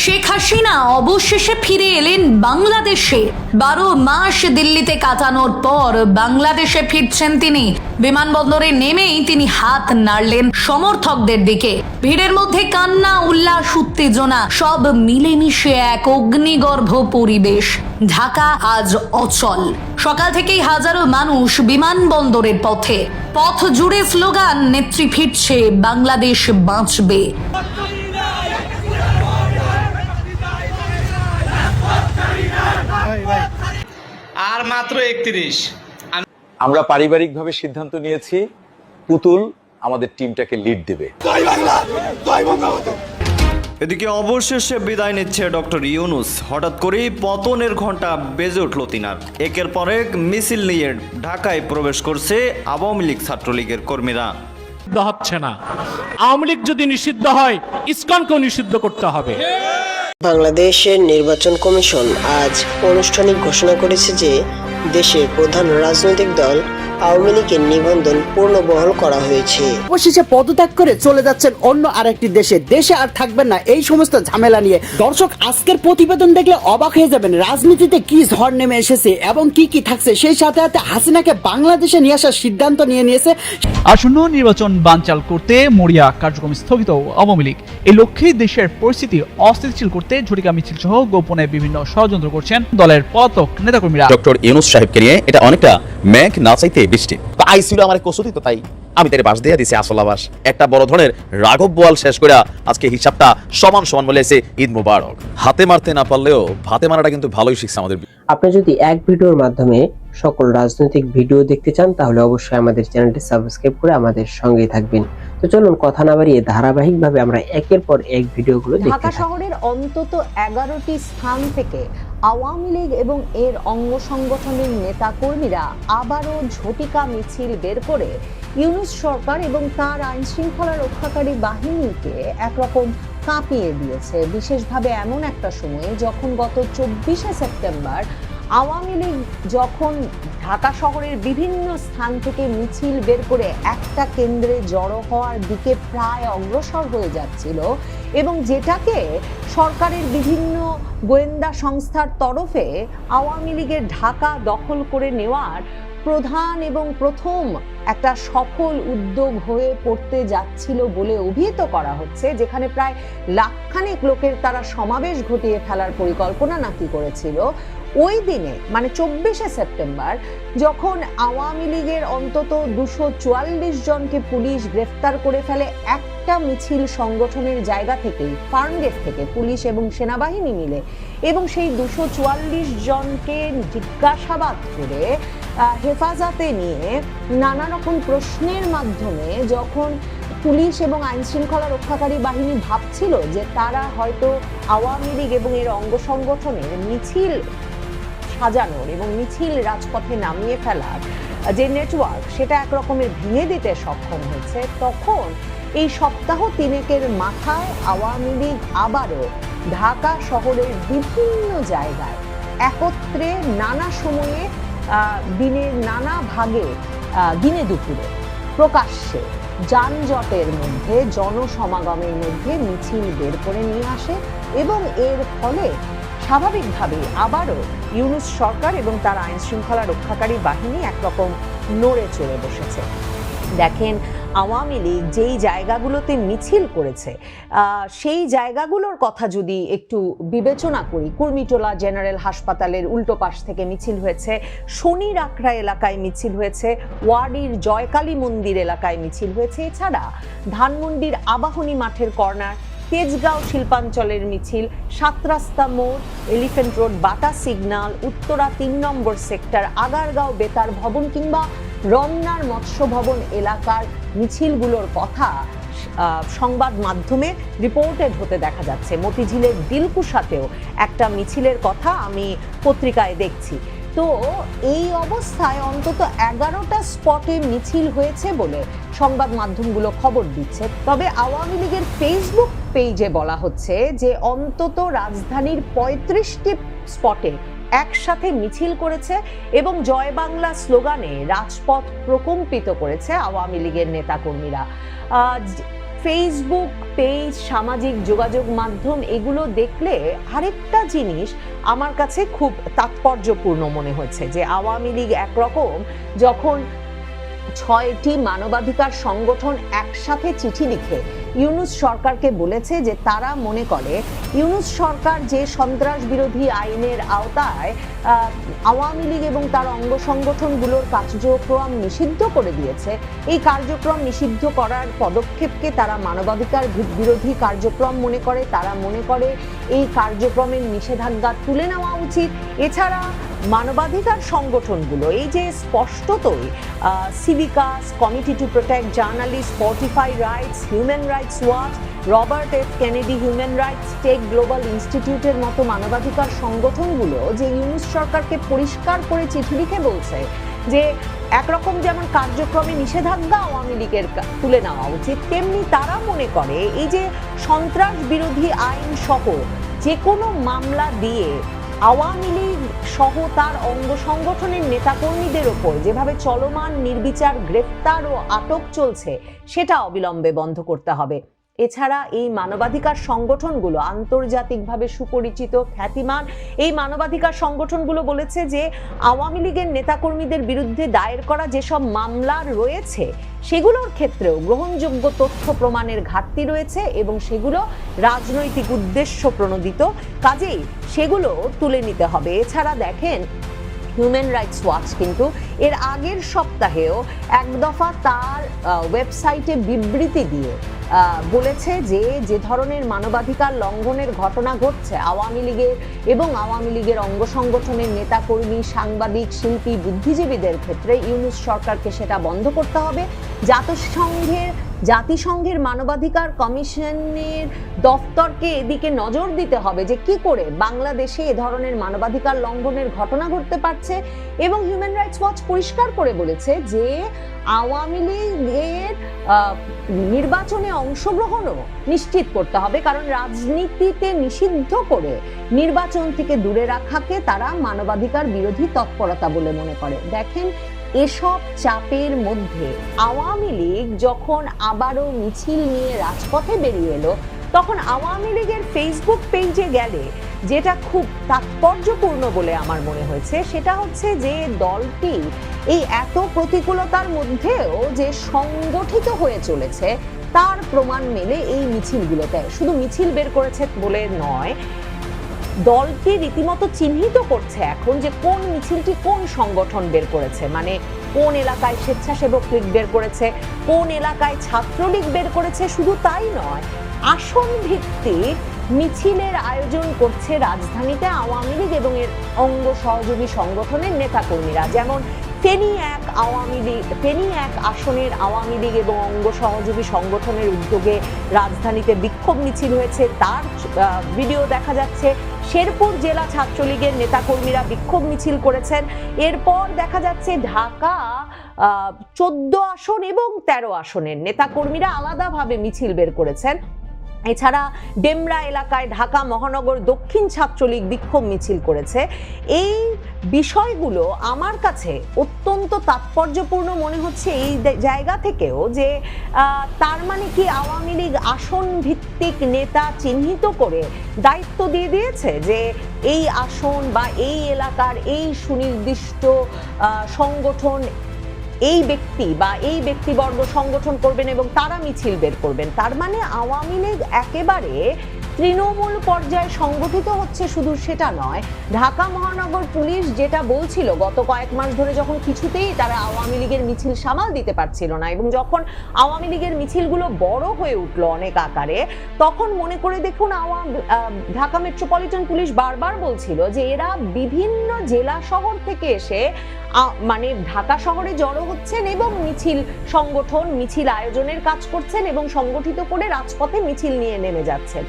শেখ হাসিনা অবশেষে ফিরে এলেন বাংলাদেশে। 12 মাস দিল্লিতে কাটানোর পর বাংলাদেশে ফিরছেন তিনি। বিমানবন্দরে নেমেই তিনি হাত নাড়লেন সমর্থকদের দিকে। ভিড়ের মধ্যে কান্না, উল্লাস, উত্তেজনা সব মিলেমিশে এক অগ্নিগর্ভ পরিবেশ। ঢাকা আজ অচল। সকাল থেকেই হাজারো মানুষ বিমানবন্দরের পথে। পথ জুড়ে স্লোগান, নেত্রী ফিরছে, বাংলাদেশ বাঁচবে। আর মাত্র 31। আমরা পারিবারিকভাবে সিদ্ধান্ত নিয়েছি পুতুল আমাদের টিমটাকে লিড দেবে। এদিকে অবশেষে বিদায় নিচ্ছে ডক্টর ইউনূস। হঠাৎ করেই পতনের ঘণ্টা বেজে উঠল তিনার। একের পর এক মিছিল নিয়ে ঢাকায় প্রবেশ করছে আওয়ামী লীগ ছাত্রলীগের কর্মীরা। হচ্ছে না, আওয়ামী লীগ যদি নিষিদ্ধ হয় ইসকনকেও নিষিদ্ধ করতে হবে। বাংলাদেশের নির্বাচন কমিশন আজ আনুষ্ঠানিক ঘোষণা করেছে যে দেশের প্রধান রাজনৈতিক দল আওয়ামী লীগের নিবন্ধন পুনর্বহাল করা হয়েছে। অবশেষে পদত্যাগ করে চলে যাচ্ছেন অন্য আরেকটি দেশে আর থাকবেন না এই সমস্ত ঝামেলা নিয়ে। দর্শক, আজকের প্রতিবেদন দেখলে অবাক হয়ে যাবেন রাজনীতিতে কি ঝড় নেমে এসেছে এবং কি কি থাকছে। সেই সাথে সাথে হাসিনাকে বাংলাদেশে নিয়ে আসার সিদ্ধান্ত নিয়েছে। আসন্ন নির্বাচন বানচাল করতে মরিয়া কার্যক্রম স্থগিত আওয়ামী লীগ। এই লক্ষ্যেই দেশের পরিস্থিতি অস্থিতিশীল করতে ঝটিকা মিছিল সহ গোপনে বিভিন্ন ষড়যন্ত্র করছেন দলের পলাতক নেতাকর্মীরা। ডক্টর ইউনূস সাহেবকে নিয়ে এটা অনেকটা মেঘ না চাইতে বৃষ্টি। তো আইছিল আমার কসুতি, তো তাই আমি তার বাস দিয়ে দিছি আসল আবাস। একটা বড় ধরনের রাঘব বোয়াল শেষ করে আজকে হিসাবটা সমান সমান বলেছে ঈদ মুবারক। হাতে মারতে না পারলেও ভাতে মারাটা কিন্তু ভালোই শিখছে আমাদের। আপনি যদি এক ভিডিওর মাধ্যমে সকল রাজনৈতিক ভিডিও দেখতে চান তাহলে অবশ্যই আমাদের চ্যানেলটি সাবস্ক্রাইব করে আমাদের সঙ্গেই থাকবেন। তো চলুন কথা না বাড়িয়ে ধারাবাহিকভাবে আমরা একের পর এক ভিডিওগুলো দেখতে থাকি। ঢাকা শহরের অন্তত 11টি স্থান থেকে আওয়ামী লীগ এবং এর অঙ্গ সংগঠনের নেতাকর্মীরা আবারও ঝটিকা মিছিল বের করে ইউনূস সরকার এবং তার আইন শৃঙ্খলা রক্ষাকারী বাহিনীকে একরকম কাঁপিয়ে দিয়েছে। বিশেষভাবে এমন একটা সময়ে যখন গত 24শে সেপ্টেম্বর আওয়ামী লীগ যখন ঢাকা শহরের বিভিন্ন স্থান থেকে মিছিল বের করে একটা কেন্দ্রে জড়ো হওয়ার দিকে প্রায় অগ্রসর হয়ে যাচ্ছিল এবং যেটাকে সরকারের বিভিন্ন গোয়েন্দা সংস্থার তরফে আওয়ামী লীগের ঢাকা দখল করে নেওয়ার প্রধান এবং প্রথম একটা সফল উদ্যোগ হয়ে পড়তে যাচ্ছিল বলে অভিহিত করা হচ্ছে, যেখানে প্রায় লাখখানেক লোকের তারা সমাবেশ ঘটিয়ে ফেলার পরিকল্পনা নাকি করেছিল। ওই দিনে মানে 24শে সেপ্টেম্বর যখন আওয়ামী লীগের অন্তত 244 জনকে পুলিশ গ্রেফতার করে ফেলে একটা মিছিল সংগঠনের জায়গা থেকেই, ফার্মগেট থেকে পুলিশ এবং সেনাবাহিনী মিলে, এবং সেই 244 জনকে জিজ্ঞাসাবাদ করে হেফাজতে নিয়ে নানা রকম প্রশ্নের মাধ্যমে যখন পুলিশ এবং আইন শৃঙ্খলা রক্ষাকারী বাহিনী ভাবছিল যে তারা হয়তো আওয়ামী লীগ এবং এর অঙ্গ সংগঠনের মিছিল সাজানোর এবং মিছিল রাজপথে নামিয়ে ফেলার যে নেটওয়ার্ক সেটা একরকমের ভেঙে দিতে সক্ষম হয়েছে, তখন এই সপ্তাহ তিনেকের মাথায় আওয়ামী লীগ আবারও ঢাকা শহরের বিভিন্ন জায়গায় একত্রে নানা সময়ে দিনের নানা ভাগে দিনে দুপুরে প্রকাশ্যে যানজটের মধ্যে জনসমাগমের মধ্যে মিছিল বের করে নিয়ে আসে এবং এর ফলে স্বাভাবিকভাবেই আবারও ইউনূস সরকার এবং তার আইন শৃঙ্খলা রক্ষাকারী বাহিনী একরকম নড়ে চড়ে বসেছে। দেখেন, আওয়ামী লীগ যেই জায়গাগুলোতে মিছিল করেছে সেই জায়গাগুলোর কথা যদি একটু বিবেচনা করি, কুর্মিটোলা জেনারেল হাসপাতালের উল্টো পাশ থেকে মিছিল হয়েছে, শনির আখড়া এলাকায় মিছিল হয়েছে, ওয়াডির জয়কালী মন্দির এলাকায় মিছিল হয়েছে, এছাড়া ধানমন্ডির আবাহনী মাঠের কর্নার, তেজগাঁও শিল্পাঞ্চলের মিছিল, 7 রাস্তা মোড়, এলিফ্যান্ট রোড বাটা সিগন্যাল, উত্তরা 3 নম্বর সেক্টর, আগারগাঁও বেতার ভবন কিংবা রমনার মৎস্য ভবন এলাকার মিছিলগুলোর কথা সংবাদ মাধ্যমে রিপোর্টেড হতে দেখা যাচ্ছে। মতিঝিলের দিলকুশাতেও একটা মিছিলের কথা আমি পত্রিকায় দেখছি। তো এই অবস্থায় অন্তত 11টা স্পটে মিছিল হয়েছে বলে সংবাদ মাধ্যমগুলো খবর দিচ্ছে। তবে আওয়ামী লীগের ফেসবুক পেজে বলা হচ্ছে যে অন্তত রাজধানীর 35টি স্পটে একসাথে মিছিল করেছে এবং জয় বাংলা স্লোগানে রাজপথ প্রকম্পিত করেছে আওয়ামী লীগের নেতাকর্মীরা। ফেসবুক পেজ, সামাজিক যোগাযোগ মাধ্যম এগুলো দেখলে আরেকটা জিনিস আমার কাছে খুব তাৎপর্যপূর্ণ মনে হচ্ছে যে আওয়ামী লীগ একরকম যখন 6টি মানবাধিকার সংগঠন একসাথে চিঠি লিখে ইউনূস সরকারকে বলেছে যে তারা মনে করে ইউনূস সরকার যে সন্ত্রাস বিরোধী আইনের আওতায় আওয়ামী লীগ এবং তার অঙ্গ সংগঠনগুলোর কার্যক্রম নিষিদ্ধ করে দিয়েছে, এই কার্যক্রম নিষিদ্ধ করার পদক্ষেপকে তারা মানবাধিকার বিরোধী কার্যক্রম মনে করে। তারা মনে করে এই কার্যক্রমের নিষেধাজ্ঞা তুলে নেওয়া উচিত। এছাড়া মানবাধিকার সংগঠনগুলো এই যে স্পষ্টতই Civicus, committee to protect journalist, Fortify Rights, Human Rights Watch, Robert F Kennedy Human Rights Tech Global ইনস্টিটিউটের মতো মানবাধিকার সংগঠনগুলো যে ইউনূস সরকারকে পরিষ্কার করে চিঠি লিখে বলছে যে একরকম যেমন কার্যক্রমে নিষেধাজ্ঞা আওয়ামী লীগের তুলে নেওয়া উচিত, তেমনি তারা মনে করে এই যে সন্ত্রাস বিরোধী আইন সহ যে কোনো মামলা দিয়ে আওয়ামী লীগ সহ তার অঙ্গ সংগঠনের নেতাকর্মীদের ওপর যেভাবে চলমান নির্বিচার গ্রেফতার ও আটক চলছে সেটা অবিলম্বে বন্ধ করতে হবে। এছাড়া এই মানবাধিকার সংগঠনগুলো আন্তর্জাতিকভাবে সুপরিচিত, খ্যাতিমান এই মানবাধিকার সংগঠনগুলো বলেছে যে আওয়ামী লীগের নেতাকর্মীদের বিরুদ্ধে দায়ের করা যেসব মামলা রয়েছে সেগুলোর ক্ষেত্রেও গ্রহণযোগ্য তথ্য প্রমাণের ঘাটতি রয়েছে এবং সেগুলো রাজনৈতিক উদ্দেশ্য প্রণোদিত, কাজেই সেগুলো তুলে নিতে হবে। এছাড়া দেখেন হিউম্যান রাইটস ওয়াচ কিন্তু এর আগের সপ্তাহেও এক দফা তার ওয়েবসাইটে বিবৃতি দিয়ে বলেছে যে যে ধরনের মানবাধিকার লঙ্ঘনের ঘটনা ঘটছে আওয়ামী লীগের এবং আওয়ামী লীগের অঙ্গ সংগঠনের নেতাকর্মী, সাংবাদিক, শিল্পী, বুদ্ধিজীবীদের ক্ষেত্রে ইউনূস সরকারকে সেটা বন্ধ করতে হবে। জাতিসংঘের মানবাধিকার কমিশনের দফতরকে এদিকে নজর দিতে হবে যে কি করে বাংলাদেশে এ ধরনের মানবাধিকার লঙ্ঘনের ঘটনা ঘটতে পারছে। এবং হিউম্যান রাইটস ওয়াচ পরিষ্কার করে বলেছে যে আওয়ামী লীগের নির্বাচনে অংশগ্রহণও নিশ্চিত করতে হবে, কারণ রাজনীতিতে নিষিদ্ধ করে নির্বাচন থেকে দূরে রাখাকে তারা মানবাধিকার বিরোধী তৎপরতা বলে মনে করে। দেখেন এসব চাপের মধ্যে আওয়ামী লীগ যখন আবারও মিছিল নিয়ে রাজপথে বেরিয়ে এলো তখন আওয়ামী লীগের ফেসবুক পেজে গেলে যেটা খুব তাৎপর্যপূর্ণ বলে আমার মনে হয়েছে সেটা হচ্ছে যে দলটি এই এত প্রতিকূলতার মধ্যেও যে সংগঠিত হয়ে চলেছে তার প্রমাণ মেলে এই মিছিলগুলোতে। শুধু মিছিল বের করেছে বলে নয়, দলটি রীতিমতো চিহ্নিত করছে এখন যে কোন মিছিলটি কোন সংগঠন বের করেছে, মানে কোন এলাকায় স্বেচ্ছাসেবক লীগ বের করেছে, কোন এলাকায় ছাত্রলীগ বের করেছে। শুধু তাই নয়, আসন ভিত্তিক মিছিলের আয়োজন করছে রাজধানীতে আওয়ামী লীগ এবং এর অঙ্গ সহযোগী সংগঠনের নেতাকর্মীরা। যেমন ফেনী এক আসনের আওয়ামী লীগ এবং অঙ্গ সহযোগী সংগঠনের উদ্যোগে রাজধানীতে বিক্ষোভ মিছিল হয়েছে, তার ভিডিও দেখা যাচ্ছে। শেরপুর জেলা ছাত্রলীগের নেতাকর্মীরা বিক্ষোভ মিছিল করেছেন। এরপর দেখা যাচ্ছে ঢাকা 14 আসন এবং 13 আসনের নেতাকর্মীরা আলাদাভাবে মিছিল বের করেছেন। এছাড়া ডেমরা এলাকায় ঢাকা মহানগর দক্ষিণ ছাত্রলীগ বিক্ষোভ মিছিল করেছে। এই বিষয়গুলো আমার কাছে অত্যন্ত তাৎপর্যপূর্ণ মনে হচ্ছে এই জায়গা থেকেও যে তার মানে কি আওয়ামী লীগ আসন ভিত্তিক নেতা চিহ্নিত করে দায়িত্ব দিয়ে দিয়েছে যে এই আসন বা এই এলাকার এই সুনির্দিষ্ট সংগঠন এই ব্যক্তি বা এই ব্যক্তিবর্গ সংগঠন করবেন এবং তারা মিছিল বের করবেন। তার মানে আওয়ামী লীগ একেবারে তৃণমূল পর্যায়ে সংগঠিত হচ্ছে। শুধু সেটা নয়, ঢাকা মহানগর পুলিশ যেটা বলছিল গত কয়েক মাস ধরে যখন কিছুতেই তারা আওয়ামী লীগের মিছিল সামাল দিতে পারছিল না এবং যখন আওয়ামী লীগের মিছিলগুলো বড় হয়ে উঠলো অনেক আকারে, তখন মনে করে দেখুন ঢাকা মেট্রোপলিটন পুলিশ বারবার বলছিল যে এরা বিভিন্ন জেলা শহর থেকে এসে মানে ঢাকা শহরে জড়ো হচ্ছেন এবং মিছিল আয়োজনের কাজ করছেন এবং সংগঠিত করে রাজপথে মিছিল নিয়ে নেমে যাচ্ছেন।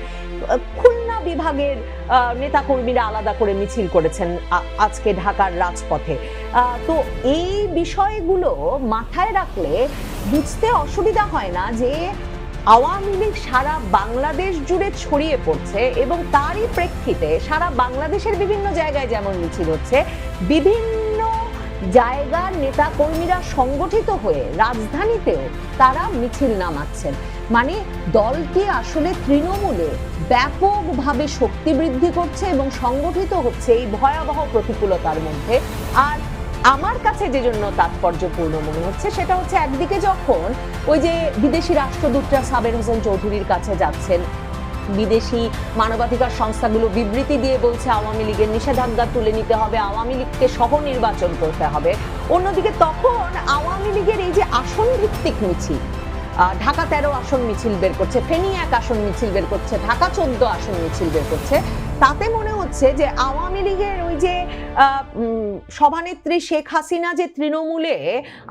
খুলনা বিভাগের নেতাকর্মীরা আলাদা করে মিছিল করেছেন আজকে ঢাকার রাজপথে। তো এই বিষয়গুলো মাথায় রাখলে বুঝতে অসুবিধা হয় না যে আওয়ামী লীগ সারা বাংলাদেশ জুড়ে ছড়িয়ে পড়ছে এবং তারই প্রেক্ষিতে সারা বাংলাদেশের বিভিন্ন জায়গায় যেমন মিছিল হচ্ছে, বিভিন্ন জায়গার নেতাকর্মীরা সংগঠিত হয়ে রাজধানীতেও তারা মিছিল নামাচ্ছেন। মানে দলটি আসলে তৃণমূলে ব্যাপকভাবে শক্তি বৃদ্ধি করছে এবং সংগঠিত হচ্ছে এই ভয়াবহ প্রতিকূলতার মধ্যে। আর আমার কাছে যে জন্য তাৎপর্যপূর্ণ মনে হচ্ছে সেটা হচ্ছে একদিকে যখন ওই যে বিদেশি রাষ্ট্রদূতরা সাবের হোসেন চৌধুরীর কাছে যাচ্ছেন, বিদেশি মানবাধিকার সংস্থাগুলো বিবৃতি দিয়ে বলছে আওয়ামী লীগের নিষেধাজ্ঞা তুলে নিতে হবে, আওয়ামী লীগকে সহ নির্বাচন করতে হবে, অন্যদিকে তখন আওয়ামী লীগের এই যে আসন ভিত্তিক মিছিল, ঢাকা 13 আসন মিছিল বের করছে, ফেনী 1 আসন মিছিল বের করছে, ঢাকা 14 আসন মিছিল বের করছে, তাতে মনে হচ্ছে যে আওয়ামী লীগের ওই যে সভানেত্রী শেখ হাসিনা যে তৃণমূলে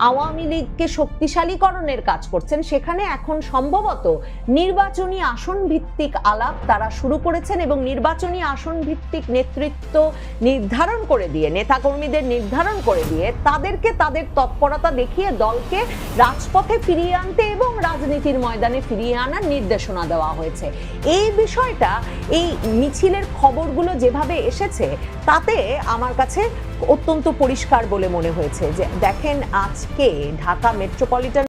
আওয়ামী লীগকে শক্তিশালীকরণের কাজ করছেন, সেখানে এখন সম্ভবত নির্বাচনী আসন ভিত্তিক আলাপ তারা শুরু করেছেন এবং নির্বাচনী আসন ভিত্তিক নেতৃত্ব নির্ধারণ করে দিয়ে, নেতাকর্মীদের নির্ধারণ করে দিয়ে তাদেরকে তাদের তৎপরতা দেখিয়ে দলকে রাজপথে ফিরিয়ে আনতে এবং রাজনীতির ময়দানে ফিরিয়ে আনার নির্দেশনা দেওয়া হয়েছে। এই বিষয়টা এই মিছিলের খবরগুলো যেভাবে এসেছে তাতে আমার কাছে অত্যন্ত পরিষ্কার বলে মনে হয়েছে যে দেখেন আজকে ঢাকা মেট্রোপলিটন